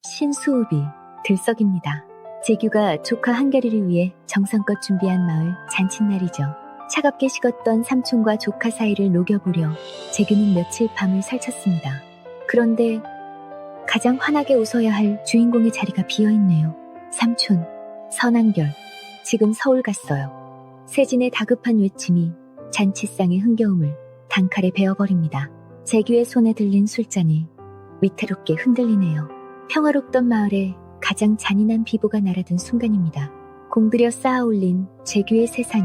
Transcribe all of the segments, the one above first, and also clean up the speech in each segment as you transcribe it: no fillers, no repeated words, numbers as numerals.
신수읍이 들썩입니다. 재규가 조카 한결이를 위해 정성껏 준비한 마을 잔칫날이죠. 차갑게 식었던 삼촌과 조카 사이를 녹여보려 재규는 며칠 밤을 설쳤습니다. 그런데 가장 환하게 웃어야 할 주인공의 자리가 비어있네요. 삼촌, 선한결, 지금 서울 갔어요. 세진의 다급한 외침이 잔치상의 흥겨움을 단칼에 베어버립니다. 재규의 손에 들린 술잔이 위태롭게 흔들리네요. 평화롭던 마을에 가장 잔인한 비보가 날아든 순간입니다. 공들여 쌓아올린 재규의 세상이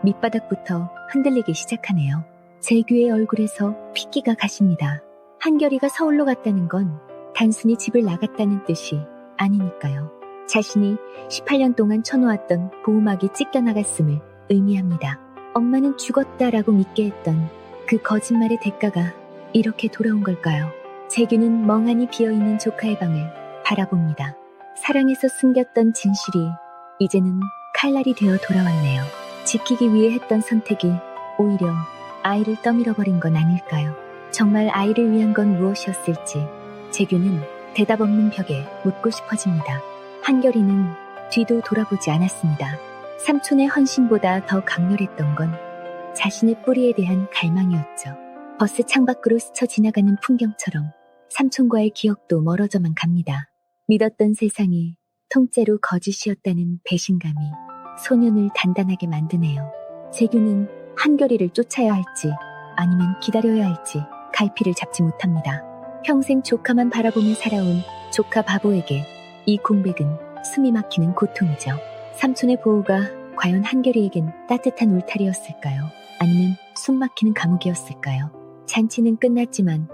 밑바닥부터 흔들리기 시작하네요. 재규의 얼굴에서 핏기가 가십니다. 한결이가 서울로 갔다는 건 단순히 집을 나갔다는 뜻이 아니니까요. 자신이 18년 동안 쳐놓았던 보호막이 찢겨나갔음을 의미합니다. 엄마는 죽었다라고 믿게 했던 그 거짓말의 대가가 이렇게 돌아온 걸까요? 재규는 멍하니 비어있는 조카의 방을 바라봅니다. 사랑에서 숨겼던 진실이 이제는 칼날이 되어 돌아왔네요. 지키기 위해 했던 선택이 오히려 아이를 떠밀어버린 건 아닐까요? 정말 아이를 위한 건 무엇이었을지 재규는 대답 없는 벽에 묻고 싶어집니다. 한결이는 뒤도 돌아보지 않았습니다. 삼촌의 헌신보다 더 강렬했던 건 자신의 뿌리에 대한 갈망이었죠. 버스 창밖으로 스쳐 지나가는 풍경처럼 삼촌과의 기억도 멀어져만 갑니다. 믿었던 세상이 통째로 거짓이었다는 배신감이 소년을 단단하게 만드네요. 재규는 한결이를 쫓아야 할지 아니면 기다려야 할지 갈피를 잡지 못합니다. 평생 조카만 바라보며 살아온 조카 바보에게 이 공백은 숨이 막히는 고통이죠. 삼촌의 보호가 과연 한결이에겐 따뜻한 울타리였을까요? 아니면 숨 막히는 감옥이었을까요? 잔치는 끝났지만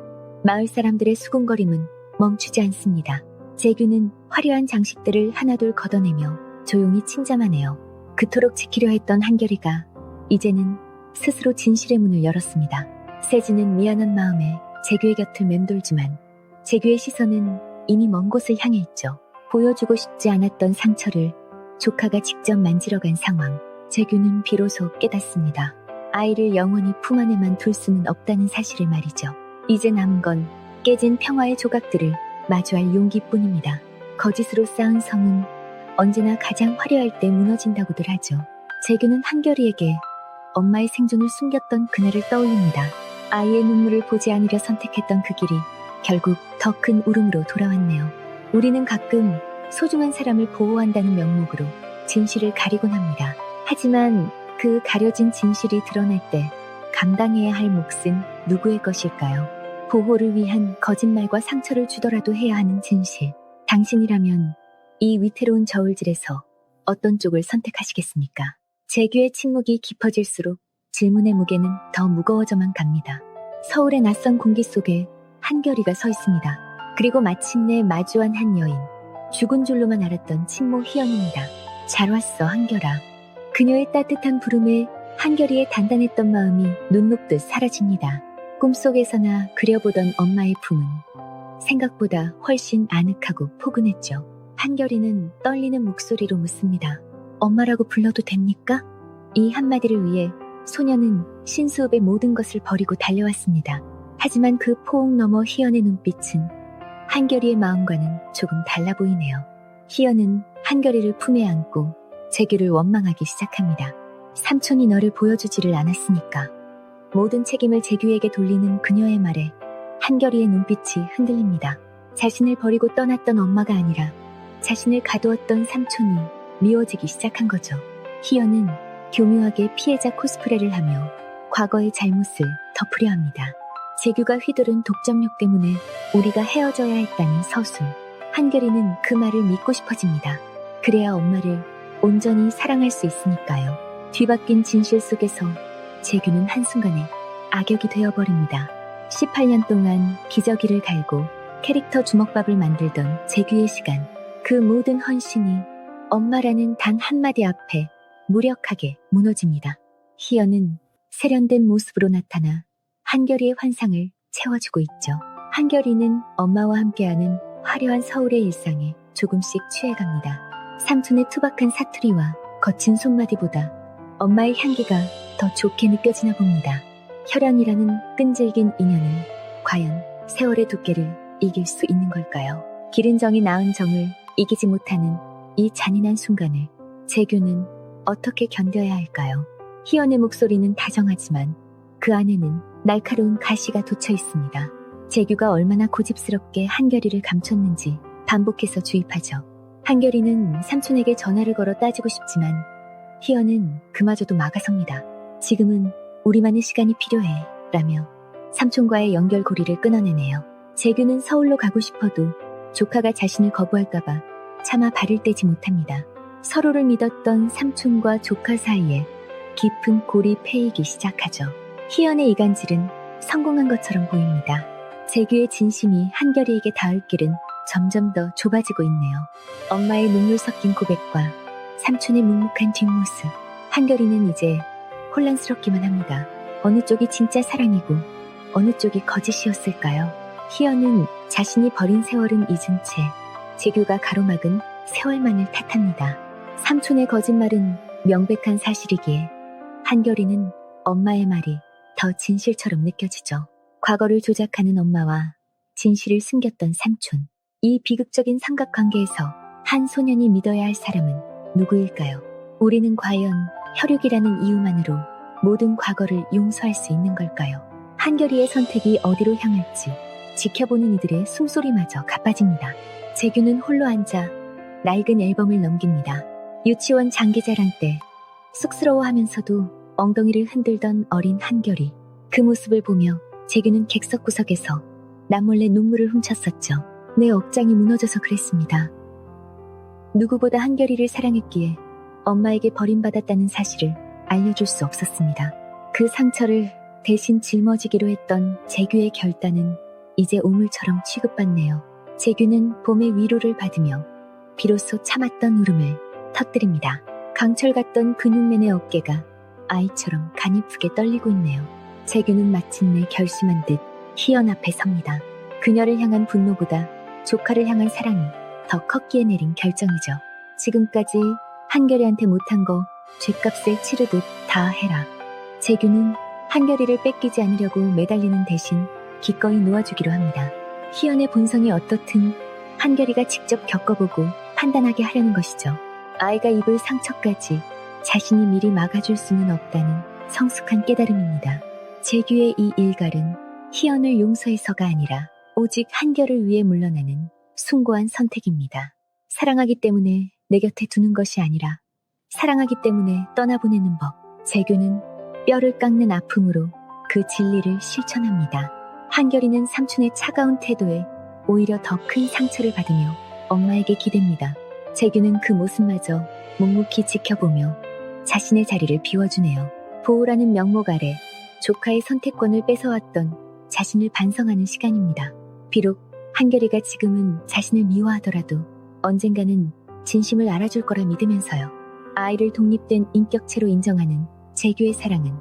마을 사람들의 수군거림은 멈추지 않습니다. 재규는 화려한 장식들을 하나둘 걷어내며 조용히 침잠하네요. 그토록 지키려 했던 한결이가 이제는 스스로 진실의 문을 열었습니다. 세진은 미안한 마음에 재규의 곁을 맴돌지만 재규의 시선은 이미 먼 곳을 향해 있죠. 보여주고 싶지 않았던 상처를 조카가 직접 만지러간 상황. 재규는 비로소 깨닫습니다. 아이를 영원히 품 안에만 둘 수는 없다는 사실을 말이죠. 이제 남은 건 깨진 평화의 조각들을 마주할 용기뿐입니다. 거짓으로 쌓은 성은 언제나 가장 화려할 때 무너진다고들 하죠. 재규는 한결이에게 엄마의 생존을 숨겼던 그날을 떠올립니다. 아이의 눈물을 보지 않으려 선택했던 그 길이 결국 더 큰 울음으로 돌아왔네요. 우리는 가끔 소중한 사람을 보호한다는 명목으로 진실을 가리곤 합니다. 하지만 그 가려진 진실이 드러날 때 감당해야 할 몫은 누구의 것일까요? 보호를 위한 거짓말과 상처를 주더라도 해야 하는 진실. 당신이라면 이 위태로운 저울질에서 어떤 쪽을 선택하시겠습니까? 재규의 침묵이 깊어질수록 질문의 무게는 더 무거워져만 갑니다. 서울의 낯선 공기 속에 한결이가 서 있습니다. 그리고 마침내 마주한 한 여인. 죽은 줄로만 알았던 친모 희연입니다. 잘 왔어, 한결아. 그녀의 따뜻한 부름에 한결이의 단단했던 마음이 눈 녹듯 사라집니다. 꿈속에서나 그려보던 엄마의 품은 생각보다 훨씬 아늑하고 포근했죠. 한결이는 떨리는 목소리로 묻습니다. 엄마라고 불러도 됩니까? 이 한마디를 위해 소녀는 신수읍의 모든 것을 버리고 달려왔습니다. 하지만 그 포옹 너머 희연의 눈빛은 한결이의 마음과는 조금 달라 보이네요. 희연은 한결이를 품에 안고 재규를 원망하기 시작합니다. 삼촌이 너를 보여주지를 않았으니까. 모든 책임을 재규에게 돌리는 그녀의 말에 한결이의 눈빛이 흔들립니다. 자신을 버리고 떠났던 엄마가 아니라 자신을 가두었던 삼촌이 미워지기 시작한 거죠. 희연은 교묘하게 피해자 코스프레를 하며 과거의 잘못을 덮으려 합니다. 재규가 휘두른 독점욕 때문에 우리가 헤어져야 했다는 서술. 한결이는 그 말을 믿고 싶어집니다. 그래야 엄마를 온전히 사랑할 수 있으니까요. 뒤바뀐 진실 속에서 재규는 한순간에 악역이 되어버립니다. 18년 동안 기저귀를 갈고 캐릭터 주먹밥을 만들던 재규의 시간. 그 모든 헌신이 엄마라는 단 한마디 앞에 무력하게 무너집니다. 희연은 세련된 모습으로 나타나 한결이의 환상을 채워주고 있죠. 한결이는 엄마와 함께하는 화려한 서울의 일상에 조금씩 취해갑니다. 삼촌의 투박한 사투리와 거친 손마디보다 엄마의 향기가 더 좋게 느껴지나 봅니다. 혈연이라는 끈질긴 인연은 과연 세월의 두께를 이길 수 있는 걸까요? 기른 정이 낳은 정을 이기지 못하는 이 잔인한 순간을 재규는 어떻게 견뎌야 할까요? 희연의 목소리는 다정하지만 그 안에는 날카로운 가시가 돋쳐 있습니다. 재규가 얼마나 고집스럽게 한결이를 감췄는지 반복해서 주입하죠. 한결이는 삼촌에게 전화를 걸어 따지고 싶지만 희연은 그마저도 막아섭니다. 지금은 우리만의 시간이 필요해 라며 삼촌과의 연결고리를 끊어내네요. 재규는 서울로 가고 싶어도 조카가 자신을 거부할까봐 차마 발을 떼지 못합니다. 서로를 믿었던 삼촌과 조카 사이에 깊은 골이 패이기 시작하죠. 희연의 이간질은 성공한 것처럼 보입니다. 재규의 진심이 한결이에게 닿을 길은 점점 더 좁아지고 있네요. 엄마의 눈물 섞인 고백과 삼촌의 묵묵한 뒷모습. 한결이는 이제 혼란스럽기만 합니다. 어느 쪽이 진짜 사랑이고 어느 쪽이 거짓이었을까요? 희연은 자신이 버린 세월은 잊은 채 재규가 가로막은 세월만을 탓합니다. 삼촌의 거짓말은 명백한 사실이기에 한결이는 엄마의 말이 더 진실처럼 느껴지죠. 과거를 조작하는 엄마와 진실을 숨겼던 삼촌. 이 비극적인 삼각관계에서 한 소년이 믿어야 할 사람은 누구일까요? 우리는 과연 혈육이라는 이유만으로 모든 과거를 용서할 수 있는 걸까요? 한결이의 선택이 어디로 향할지 지켜보는 이들의 숨소리마저 가빠집니다. 재규는 홀로 앉아 낡은 앨범을 넘깁니다. 유치원 장기자랑 때 쑥스러워하면서도 엉덩이를 흔들던 어린 한결이. 그 모습을 보며 재규는 객석 구석에서 남몰래 눈물을 훔쳤었죠. 내 억장이 무너져서 그랬습니다. 누구보다 한결이를 사랑했기에 엄마에게 버림받았다는 사실을 알려줄 수 없었습니다. 그 상처를 대신 짊어지기로 했던 재규의 결단은 이제 오물처럼 취급받네요. 재규는 봄의 위로를 받으며 비로소 참았던 울음을 터뜨립니다. 강철 같던 근육맨의 어깨가 아이처럼 가냘프게 떨리고 있네요. 재규는 마침내 결심한 듯 희연 앞에 섭니다. 그녀를 향한 분노보다 조카를 향한 사랑이 더 컸기에 내린 결정이죠. 지금까지 한결이한테 못한 거 죗값을 치르듯 다 해라. 재규는 한결이를 뺏기지 않으려고 매달리는 대신 기꺼이 놓아주기로 합니다. 희연의 본성이 어떻든 한결이가 직접 겪어보고 판단하게 하려는 것이죠. 아이가 입을 상처까지 자신이 미리 막아줄 수는 없다는 성숙한 깨달음입니다. 재규의 이 일갈은 희연을 용서해서가 아니라 오직 한결을 위해 물러나는 숭고한 선택입니다. 사랑하기 때문에 내 곁에 두는 것이 아니라 사랑하기 때문에 떠나보내는 법. 재규는 뼈를 깎는 아픔으로 그 진리를 실천합니다. 한결이는 삼촌의 차가운 태도에 오히려 더 큰 상처를 받으며 엄마에게 기댑니다. 재규는 그 모습마저 묵묵히 지켜보며 자신의 자리를 비워주네요. 보호라는 명목 아래 조카의 선택권을 뺏어왔던 자신을 반성하는 시간입니다. 비록 한결이가 지금은 자신을 미워하더라도 언젠가는 진심을 알아줄 거라 믿으면서요. 아이를 독립된 인격체로 인정하는 재규의 사랑은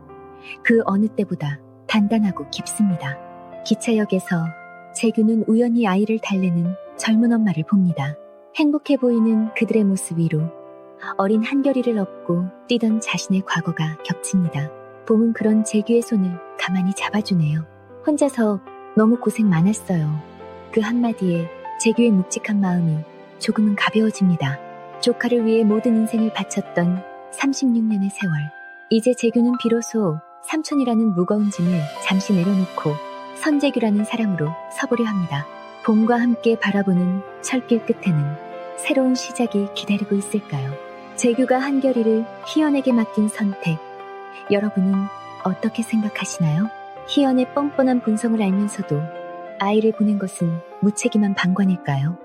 그 어느 때보다 단단하고 깊습니다. 기차역에서 재규는 우연히 아이를 달래는 젊은 엄마를 봅니다. 행복해 보이는 그들의 모습 위로 어린 한결이를 업고 뛰던 자신의 과거가 겹칩니다. 봄은 그런 재규의 손을 가만히 잡아주네요. 혼자서 너무 고생 많았어요. 그 한마디에 재규의 묵직한 마음이 조금은 가벼워집니다. 조카를 위해 모든 인생을 바쳤던 36년의 세월. 이제 재규는 비로소 삼촌이라는 무거운 짐을 잠시 내려놓고 선재규라는 사람으로 서보려 합니다. 봄과 함께 바라보는 철길 끝에는 새로운 시작이 기다리고 있을까요? 재규가 한결이를 희연에게 맡긴 선택. 여러분은 어떻게 생각하시나요? 희연의 뻔뻔한 본성을 알면서도 아이를 보낸 것은 무책임한 방관일까요?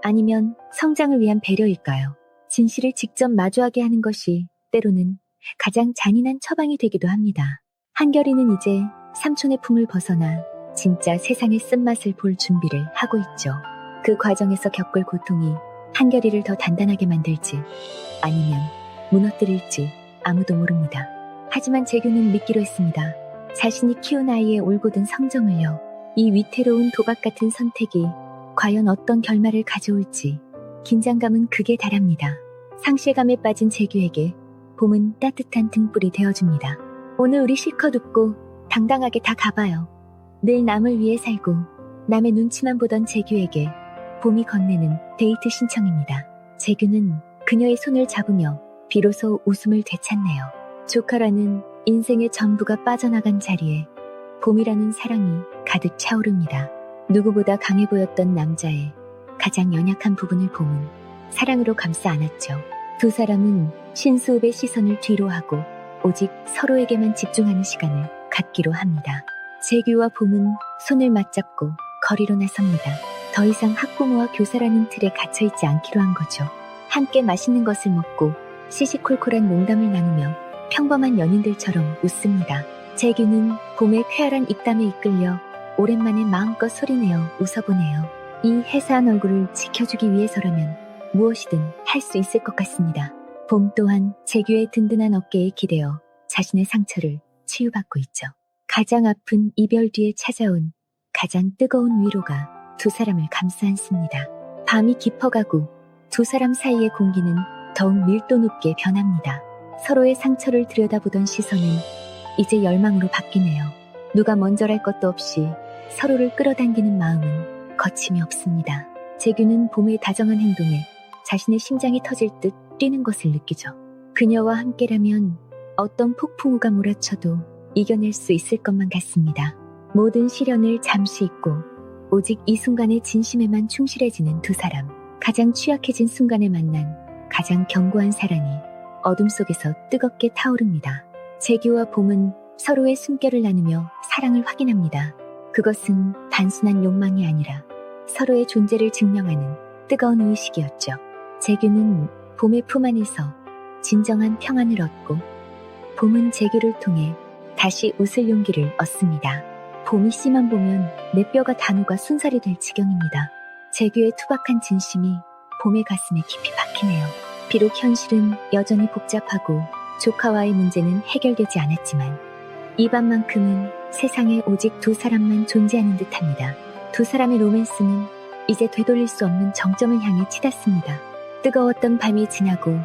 아니면 성장을 위한 배려일까요? 진실을 직접 마주하게 하는 것이 때로는 가장 잔인한 처방이 되기도 합니다. 한결이는 이제 삼촌의 품을 벗어나 진짜 세상의 쓴맛을 볼 준비를 하고 있죠. 그 과정에서 겪을 고통이 한결이를 더 단단하게 만들지 아니면 무너뜨릴지 아무도 모릅니다. 하지만 재규는 믿기로 했습니다. 자신이 키운 아이의 올곧은 성정을요. 이 위태로운 도박 같은 선택이 과연 어떤 결말을 가져올지 긴장감은 극에 달합니다. 상실감에 빠진 재규에게 봄은 따뜻한 등불이 되어줍니다. 오늘 우리 실컷 웃고 당당하게 다 가봐요. 늘 남을 위해 살고 남의 눈치만 보던 재규에게 봄이 건네는 데이트 신청입니다. 재규는 그녀의 손을 잡으며 비로소 웃음을 되찾네요. 조카라는 인생의 전부가 빠져나간 자리에 봄이라는 사랑이 가득 차오릅니다. 누구보다 강해 보였던 남자의 가장 연약한 부분을 봄은 사랑으로 감싸 안았죠. 두 사람은 신수읍의 시선을 뒤로하고 오직 서로에게만 집중하는 시간을 갖기로 합니다. 재규와 봄은 손을 맞잡고 거리로 나섭니다. 더 이상 학부모와 교사라는 틀에 갇혀있지 않기로 한 거죠. 함께 맛있는 것을 먹고 시시콜콜한 농담을 나누며 평범한 연인들처럼 웃습니다. 재규는 봄의 쾌활한 입담에 이끌려 오랜만에 마음껏 소리내어 웃어보네요. 이 해사한 얼굴을 지켜주기 위해서라면 무엇이든 할 수 있을 것 같습니다. 봄 또한 재규의 든든한 어깨에 기대어 자신의 상처를 치유받고 있죠. 가장 아픈 이별 뒤에 찾아온 가장 뜨거운 위로가 두 사람을 감싸 안습니다. 밤이 깊어가고 두 사람 사이의 공기는 더욱 밀도 높게 변합니다. 서로의 상처를 들여다보던 시선은 이제 열망으로 바뀌네요. 누가 먼저랄 것도 없이 서로를 끌어당기는 마음은 거침이 없습니다. 재규는 봄의 다정한 행동에 자신의 심장이 터질 듯 뛰는 것을 느끼죠. 그녀와 함께라면 어떤 폭풍우가 몰아쳐도 이겨낼 수 있을 것만 같습니다. 모든 시련을 잠시 잊고 오직 이 순간의 진심에만 충실해지는 두 사람. 가장 취약해진 순간에 만난 가장 견고한 사랑이 어둠 속에서 뜨겁게 타오릅니다. 재규와 봄은 서로의 숨결을 나누며 사랑을 확인합니다. 그것은 단순한 욕망이 아니라 서로의 존재를 증명하는 뜨거운 의식이었죠. 재규는 봄의 품 안에서 진정한 평안을 얻고 봄은 재규를 통해 다시 웃을 용기를 얻습니다. 봄이 씨만 보면 내 뼈가 다 녹아 순살이 될 지경입니다. 재규의 투박한 진심이 봄의 가슴에 깊이 박히네요. 비록 현실은 여전히 복잡하고 조카와의 문제는 해결되지 않았지만 이 밤만큼은 세상에 오직 두 사람만 존재하는 듯합니다. 두 사람의 로맨스는 이제 되돌릴 수 없는 정점을 향해 치닫습니다. 뜨거웠던 밤이 지나고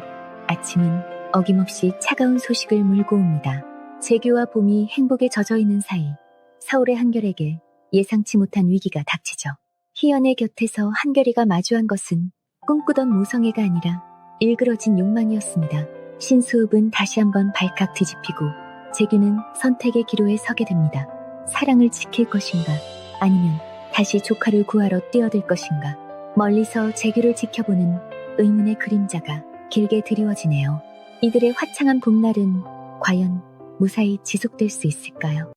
아침은 어김없이 차가운 소식을 물고 옵니다. 재규와 봄이 행복에 젖어있는 사이 서울의 한결에게 예상치 못한 위기가 닥치죠. 희연의 곁에서 한결이가 마주한 것은 꿈꾸던 모성애가 아니라 일그러진 욕망이었습니다. 신수읍은 다시 한번 발칵 뒤집히고 재규는 선택의 기로에 서게 됩니다. 사랑을 지킬 것인가 아니면 다시 조카를 구하러 뛰어들 것인가. 멀리서 재규를 지켜보는 의문의 그림자가 길게 드리워지네요. 이들의 화창한 봄날은 과연 무사히 지속될 수 있을까요?